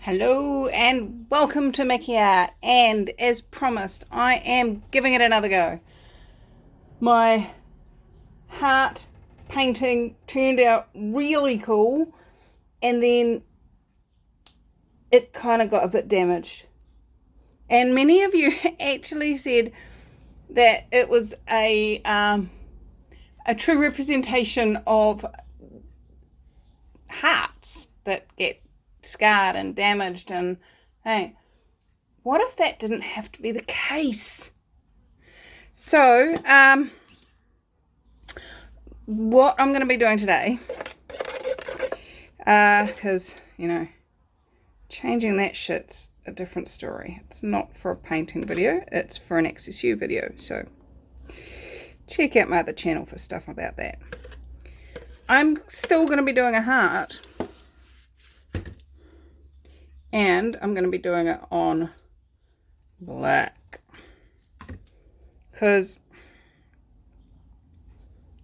Hello and welcome to Mickey Art, and as promised I am giving it another go. My heart painting turned out really cool and then it kind of got a bit damaged, and many of you actually said that it was a true representation of hearts that get scarred and damaged, and hey, what if that didn't have to be the case? So what I'm going to be doing today, because changing that shit's a different story. It's not for a painting video, it's for an XSU video, so check out my other channel for stuff about that. I'm still going to be doing a heart, and I'm going to be doing it on black, because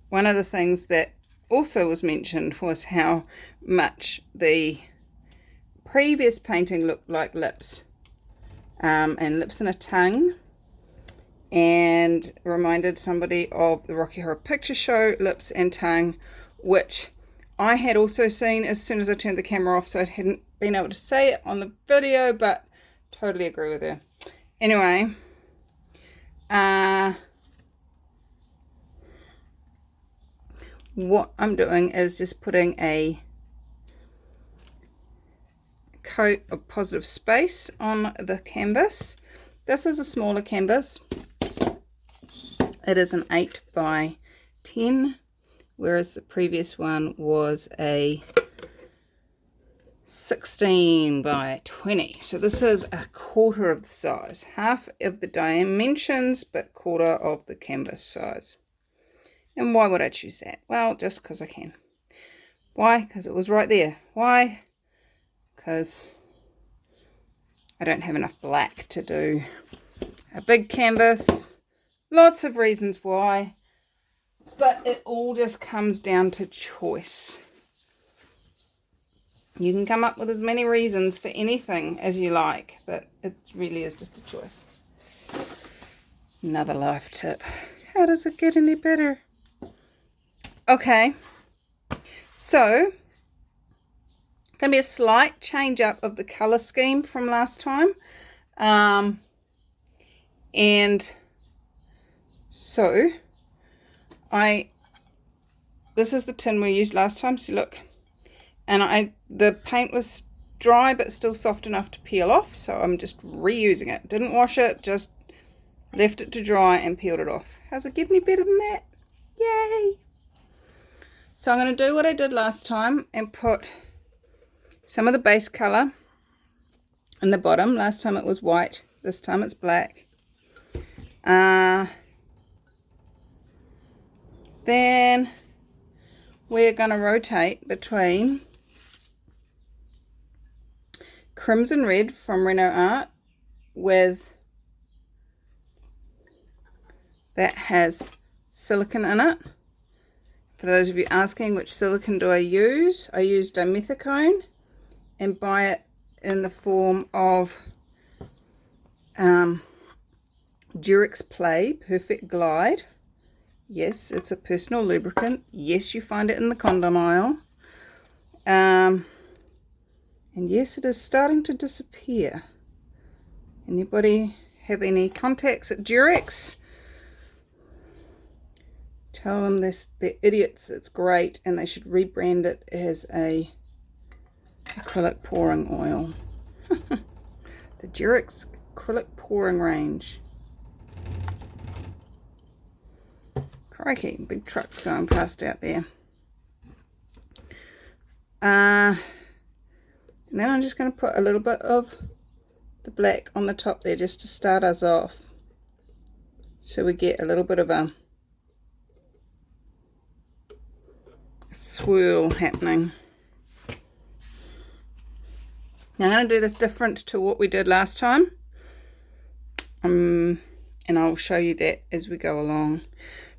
one of the things that also was mentioned was how much the previous painting looked like lips, and lips and a tongue, and reminded somebody of the Rocky Horror Picture Show lips and tongue, which I had also seen as soon as I turned the camera off, so I hadn't been able to say it on the video, but totally agree with her. Anyway, what I'm doing is just putting a coat of Positive Space on the canvas. This is a smaller canvas. It is an 8 by 10, whereas the previous one was a 16 by 20. So this is a quarter of the size, half of the dimensions, but quarter of the canvas size. And why would I choose that? Well, just because I can. Why? Because it was right there. Why? Because I don't have enough black to do a big canvas. Lots of reasons why, but it all just comes down to choice. You can come up with as many reasons for anything as you like, but it really is just a choice. Another life tip. How does it get any better? Okay, so going to be a slight change up of the color scheme from last time, and so this is the tin we used last time. So look, and the paint was dry but still soft enough to peel off, so I'm just reusing it. Didn't wash it, just left it to dry and peeled it off. How's it get any better than that? Yay! So I'm going to do what I did last time and put some of the base color in the bottom. Last time it was white, this time it's black. Then we're going to rotate between Crimson Red from Reno Art, with that has silicone in it. For those of you asking which silicone do I use dimethicone, and buy it in the form of Durex Play Perfect Glide. Yes, it's a personal lubricant. Yes, you find it in the condom aisle. And yes, it is starting to disappear. Anybody have any contacts at Durex? Tell them they're idiots, it's great, and they should rebrand it as a acrylic pouring oil. The Durex acrylic pouring range. Crikey, big trucks going past out there. And then I'm just going to put a little bit of the black on the top there just to start us off, so we get a little bit of a swirl happening. Now I'm going to do this different to what we did last time, and I'll show you that as we go along,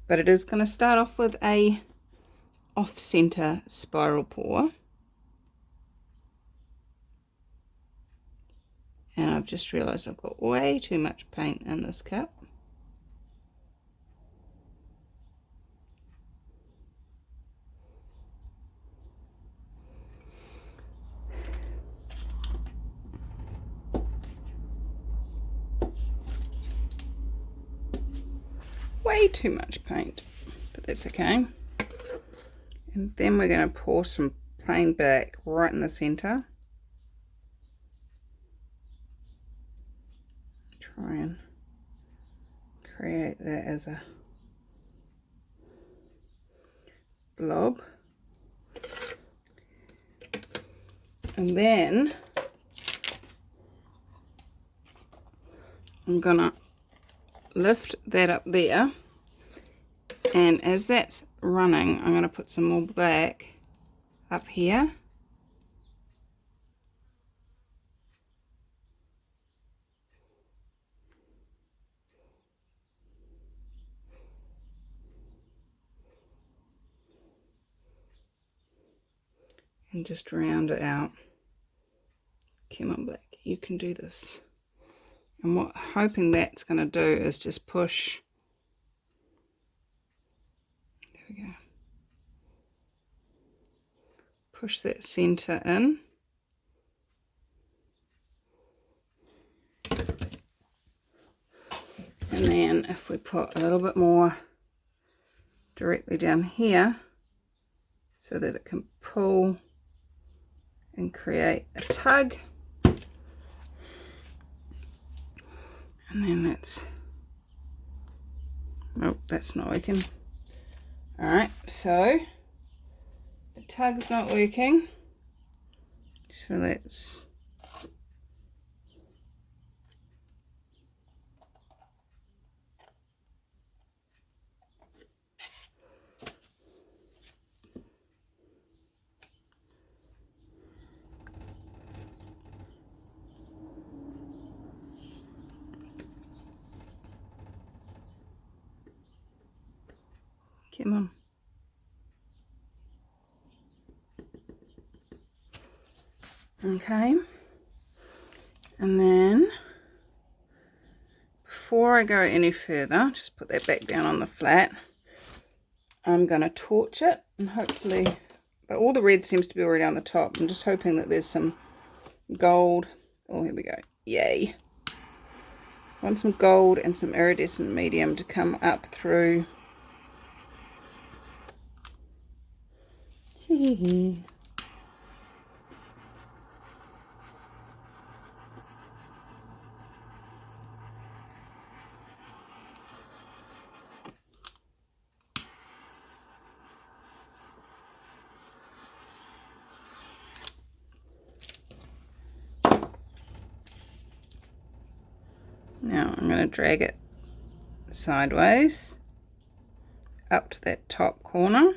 but it is going to start off with a off-center spiral pour, And I've just realised I've got way too much paint in this cup. Way too much paint, but that's okay. And then we're going to pour some plain black right in the centre. Try and create that as a blob. And then I'm going to lift that up there, and as that's running I'm going to put some more black up here. And just round it out. Come on, black, you can do this. And what hoping that's going to do is just push. There we go. Push that centre in. And then if we put a little bit more directly down here so that it can pull and create a tug. And then nope, that's not working. Alright, so the tug's not working. So let's come on. Okay, and then before I go any further, just put that back down on the flat. I'm going to torch it and hopefully, but all the red seems to be already on the top. I'm just hoping that there's some gold. Oh, here we go. Yay. I want some gold and some iridescent medium to come up through. Now I'm going to drag it sideways up to that top corner.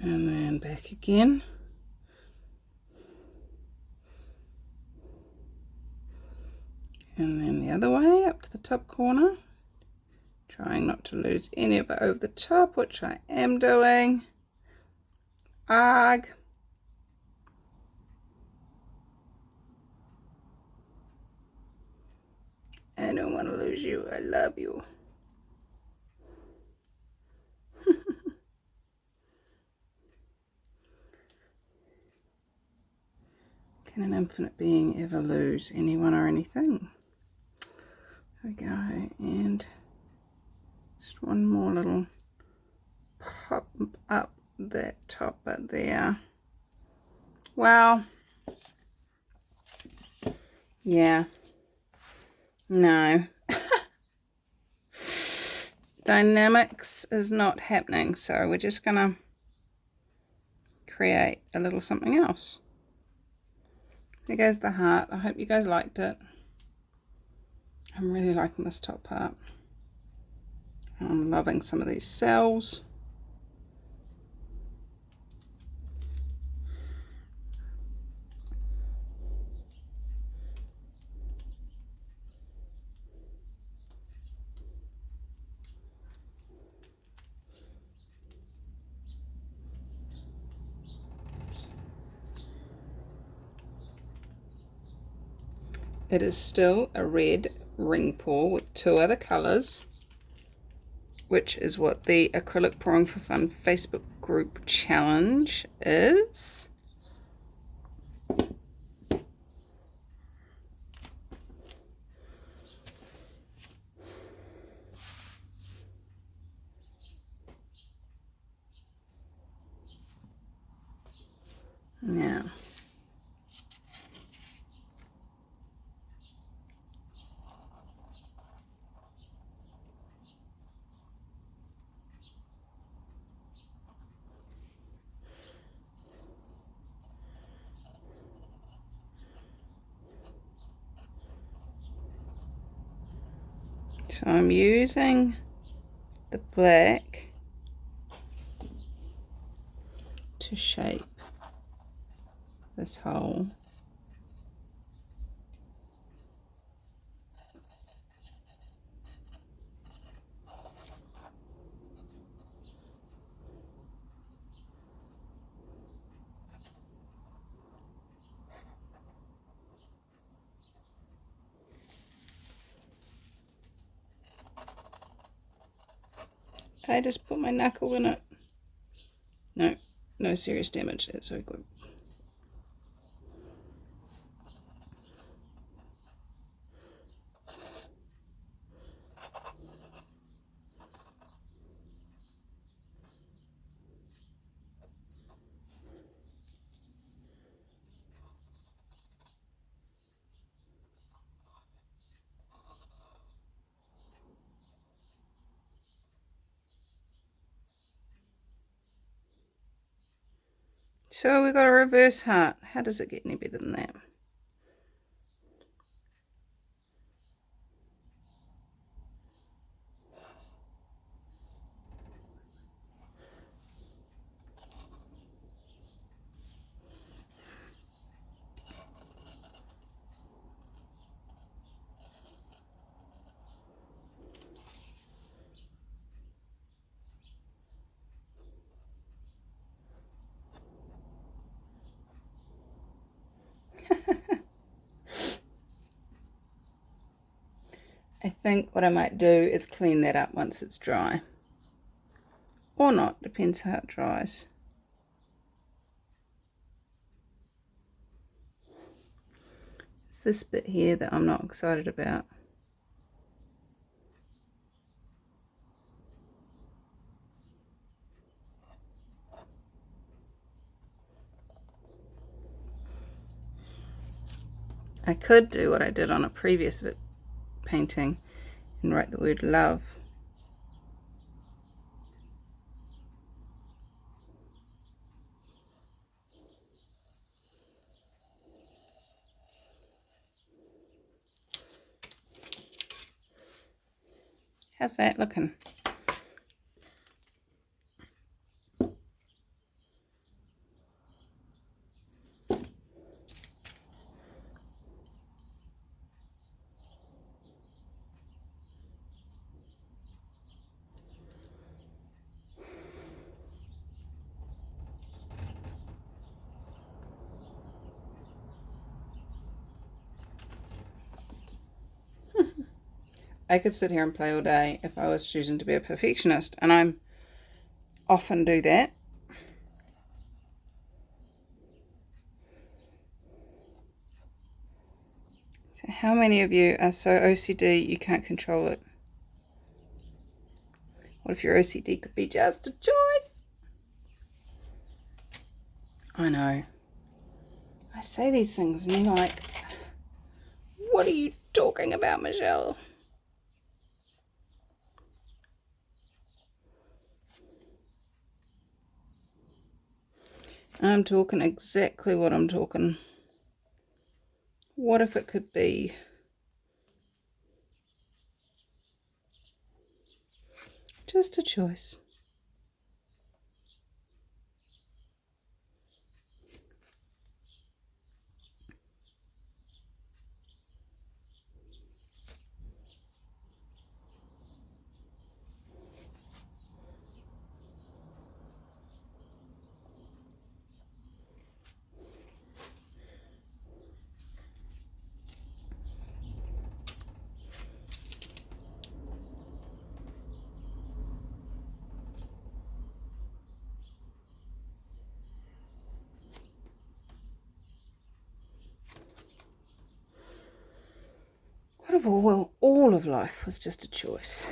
And then back again. And then the other way up to the top corner. Trying not to lose any of it over the top, which I am doing. Arg. I don't want to lose you. I love you. Can an infinite being ever lose anyone or anything? There we go. And just one more little pop up that top bit there. Well, yeah. No. Dynamics is not happening, so we're just gonna create a little something else. There goes the heart. I hope you guys liked it. I'm really liking this top part. I'm loving some of these cells. It is still a red ring pour with 2 other colours, which is what the Acrylic Pouring for Fun Facebook group challenge is. Now, so I'm using the black to shape this hole. I just put my knuckle in it. No, no serious damage. That's so good. So we've got a reverse heart. How does it get any better than that? I think what I might do is clean that up once it's dry. Or not, depends how it dries. It's this bit here that I'm not excited about. I could do what I did on a previous painting and write the word love. How's that looking? I could sit here and play all day if I was choosing to be a perfectionist, and I often do that. So how many of you are so OCD you can't control it? What if your OCD could be just a choice? I know. I say these things and you're like, what are you talking about, Michelle? I'm talking exactly what I'm talking. What if it could be just a choice? What if all of life was just a choice?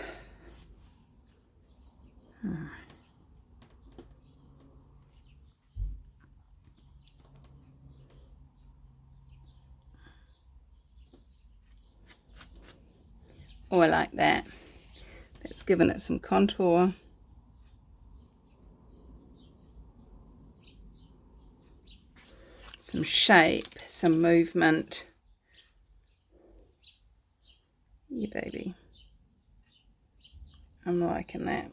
Oh, I like that. That's given it some contour. Some shape, some movement. Yeah, baby. I'm liking that.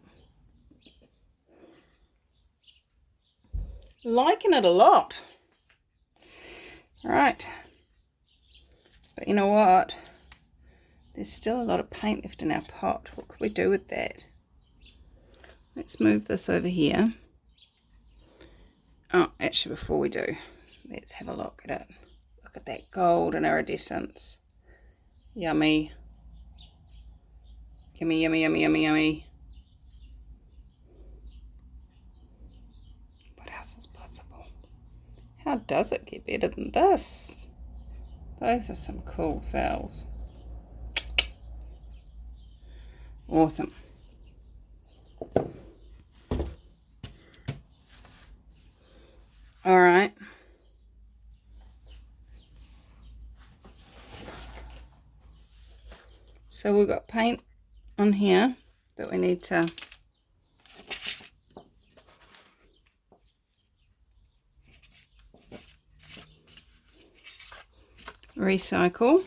Liking it a lot. Right. But you know what? There's still a lot of paint left in our pot. What could we do with that? Let's move this over here. Oh, actually, before we do, let's have a look at it. Look at that golden iridescence. Yummy. Yummy, yummy, yummy, yummy, yummy. What else is possible? How does it get better than this? Those are some cool cells. Awesome. All right. So we've got paint on here that we need to recycle.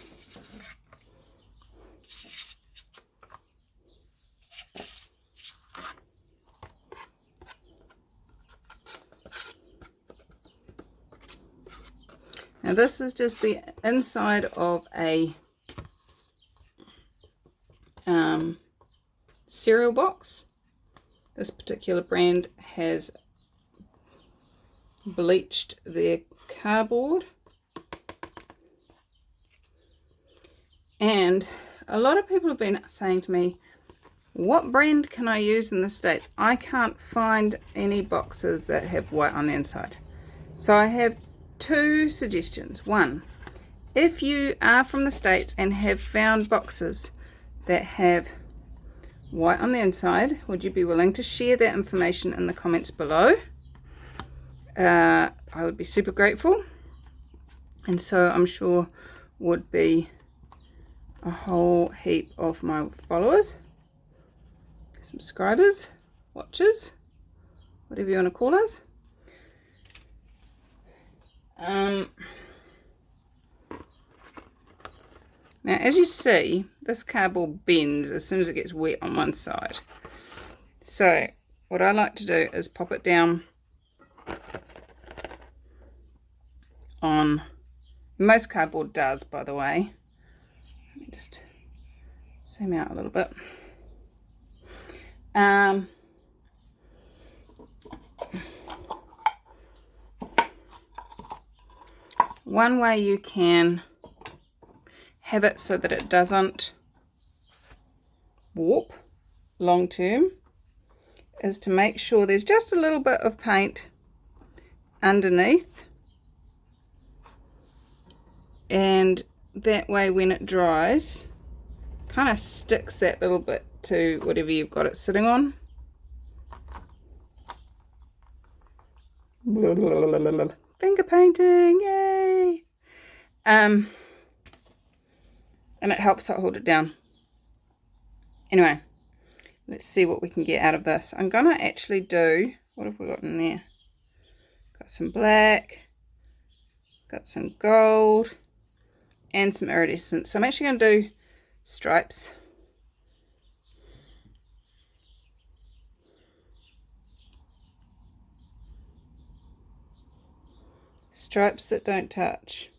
Now this is just the inside of a cereal box. This particular brand has bleached their cardboard. And a lot of people have been saying to me, what brand can I use in the States? I can't find any boxes that have white on the inside. So I have two suggestions. One, if you are from the States and have found boxes that have white on the inside, would you be willing to share that information in the comments below? I would be super grateful, and so I'm sure would be a whole heap of my followers, subscribers, watchers, whatever you want to call us. Now, as you see, this cardboard bends as soon as it gets wet on one side. So, what I like to do is pop it down on, most cardboard does, by the way. Let me just zoom out a little bit. One way you can have it so that it doesn't warp long term is to make sure there's just a little bit of paint underneath, and that way when it dries kind of sticks that little bit to whatever you've got it sitting on. Finger painting, yay! And it helps it hold it down. Anyway, let's see what we can get out of this. I'm gonna actually do, what have we got in there? Got some black, got some gold, and some iridescent. So I'm actually gonna do stripes. Stripes that don't touch.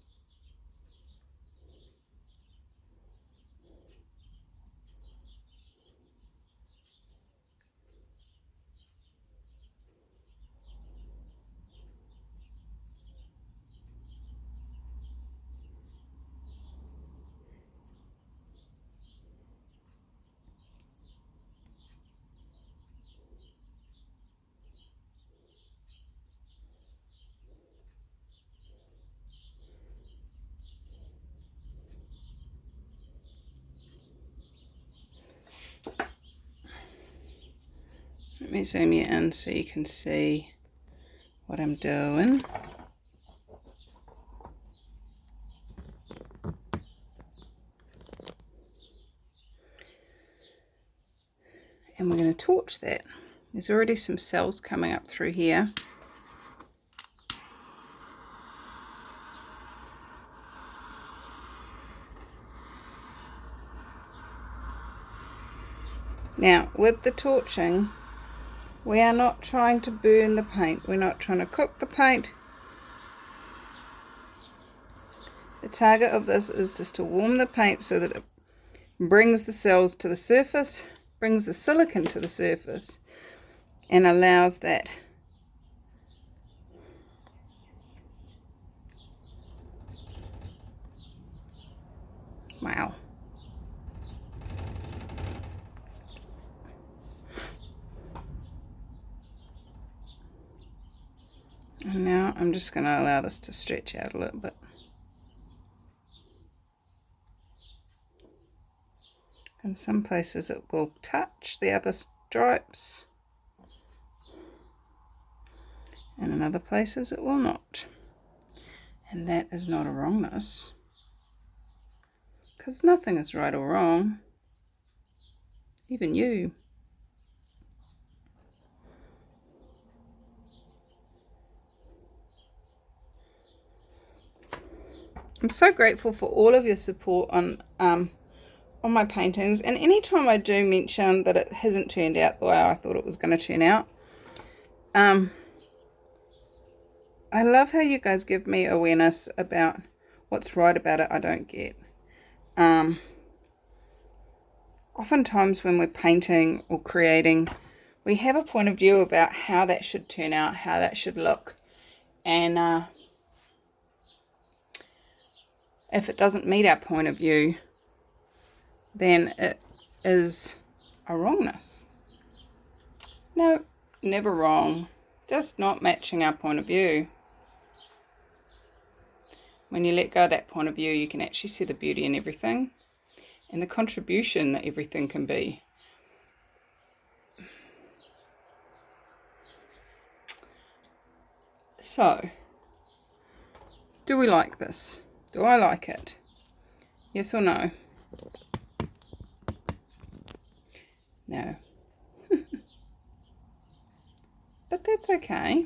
Let me zoom you in so you can see what I'm doing. And we're going to torch that. There's already some cells coming up through here. Now, with the torching, we are not trying to burn the paint. We're not trying to cook the paint. The target of this is just to warm the paint so that it brings the cells to the surface, brings the silicon to the surface, and allows that wow. And now I'm just going to allow this to stretch out a little bit. In some places it will touch the other stripes, and in other places it will not. And that is not a wrongness, because nothing is right or wrong, even you. I'm so grateful for all of your support on my paintings, and anytime I do mention that it hasn't turned out the way I thought it was going to turn out, I love how you guys give me awareness about what's right about it I don't get. Oftentimes when we're painting or creating, we have a point of view about how that should turn out, how that should look, and if it doesn't meet our point of view, then it is a wrongness. No, never wrong, just not matching our point of view. When you let go of that point of view, you can actually see the beauty in everything and the contribution that everything can be. So, do we like this? Do I like it? Yes or no? No. But that's okay.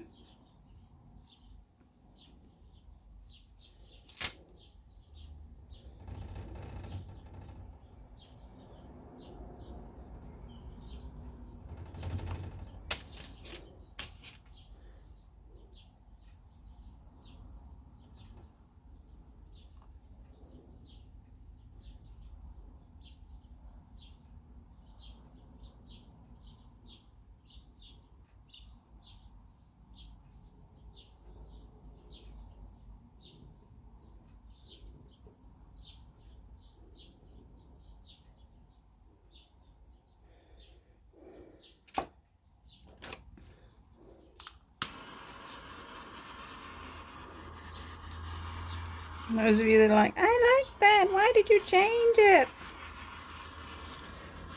Those of you that are like, I like that, why did you change it?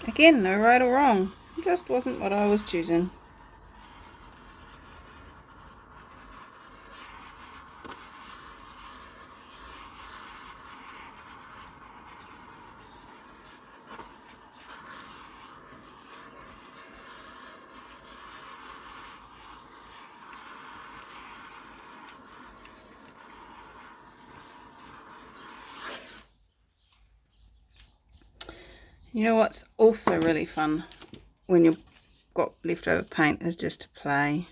Again, no right or wrong. It just wasn't what I was choosing. You know what's also really fun when you've got leftover paint is just to play.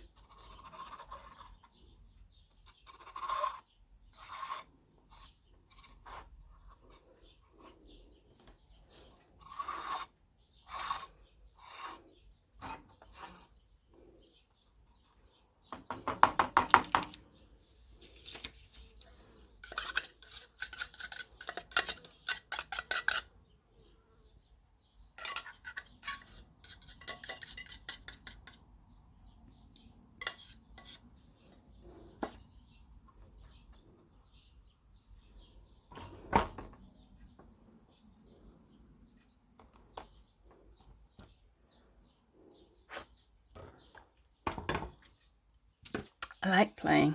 like playing.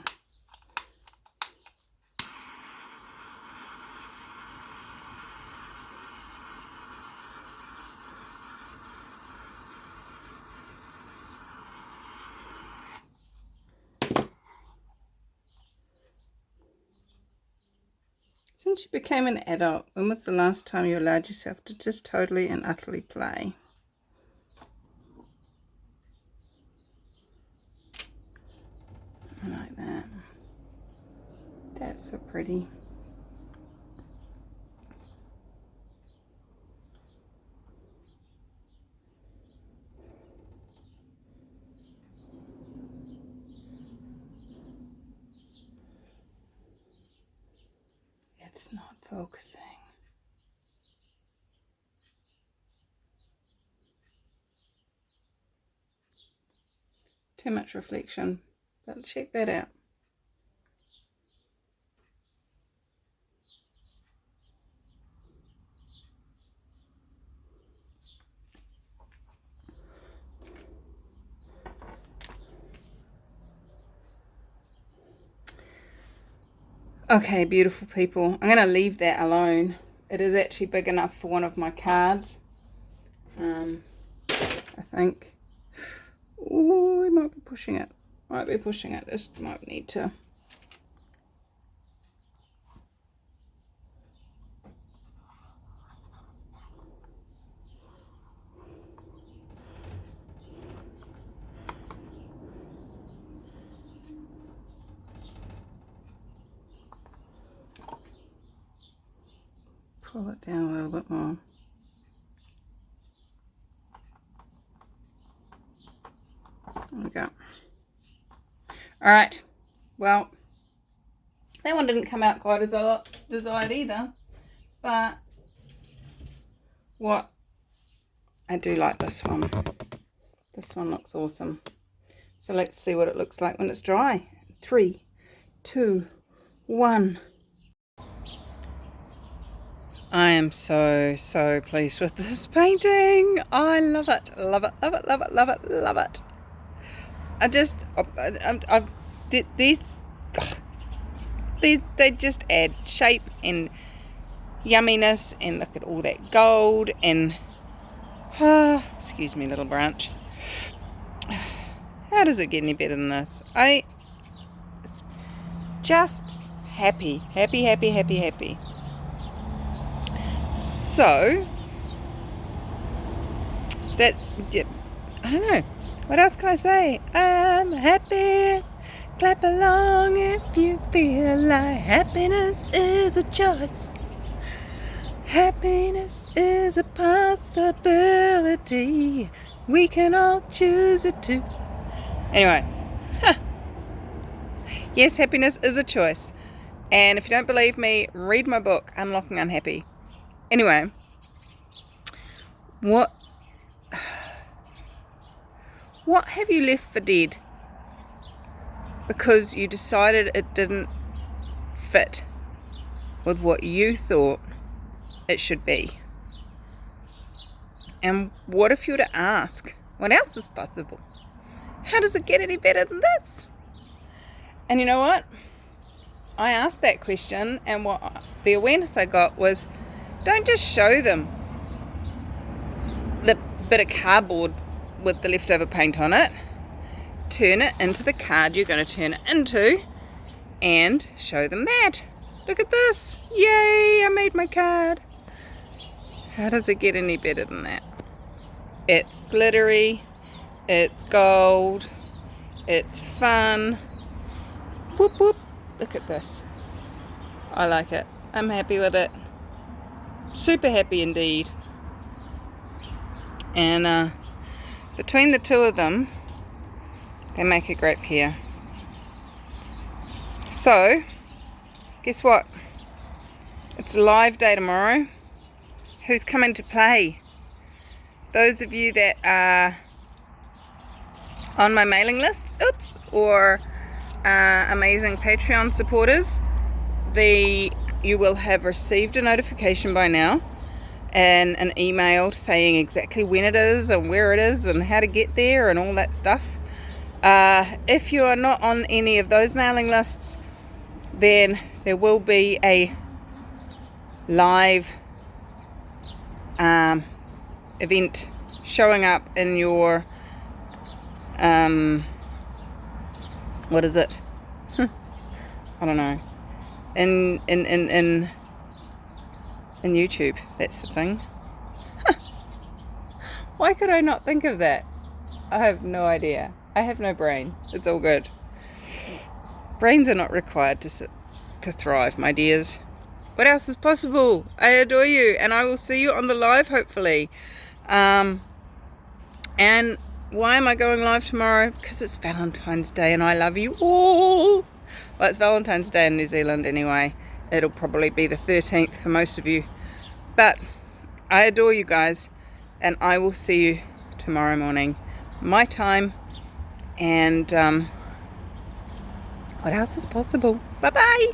Since you became an adult, when was the last time you allowed yourself to just totally and utterly play? I like that. That's so pretty. It's not focusing. Too much reflection, but check that out. Okay, beautiful people. I'm going to leave that alone. It is actually big enough for one of my cards. I think. Oh, we might be pushing it. This might need to. Pull it down a little bit more. There we go. Alright, well, that one didn't come out quite as I desired either, but I do like this one. This one looks awesome. So let's see what it looks like when it's dry. 3, 2, 1. I am so pleased with this painting. I love it, love it, love it, love it, love it, love it. They just add shape and yumminess, and look at all that gold and excuse me, little branch. How does it get any better than this? It's just happy. So that, I don't know. What else can I say? I'm happy. Clap along if you feel like happiness is a choice. Happiness is a possibility. We can all choose it too. Anyway. Yes, happiness is a choice. And if you don't believe me, read my book, Unlocking Unhappy. Anyway. What have you left for dead because you decided it didn't fit with what you thought it should be? And what if you were to ask, what else is possible? How does it get any better than this? And you know what? I asked that question, and what the awareness I got was, don't just show them the bit of cardboard with the leftover paint on it. Turn it into the card you're going to turn it into and show them that. Look at this. Yay, I made my card. How does it get any better than that? It's glittery, it's gold, it's fun. Whoop whoop. Look at this. I like it. I'm happy with it. Super happy indeed. And between the two of them, they make a great pair. So, guess what? It's a live day tomorrow. Who's coming to play? Those of you that are on my mailing list, or amazing Patreon supporters, you will have received a notification by now and an email saying exactly when it is and where it is and how to get there and all that stuff. If you are not on any of those mailing lists, then there will be a live event showing up in your what is it? I don't know. In YouTube. That's the thing. Why could I not think of that? I have no idea. I have no brain. It's all good. Brains are not required to thrive, my dears. What else is possible? I adore you, and I will see you on the live, hopefully. And why am I going live tomorrow? Because it's Valentine's Day, and I love you all. Well, it's Valentine's Day in New Zealand anyway. It'll probably be the 13th for most of you. But I adore you guys, and I will see you tomorrow morning, my time. And what else is possible? Bye-bye.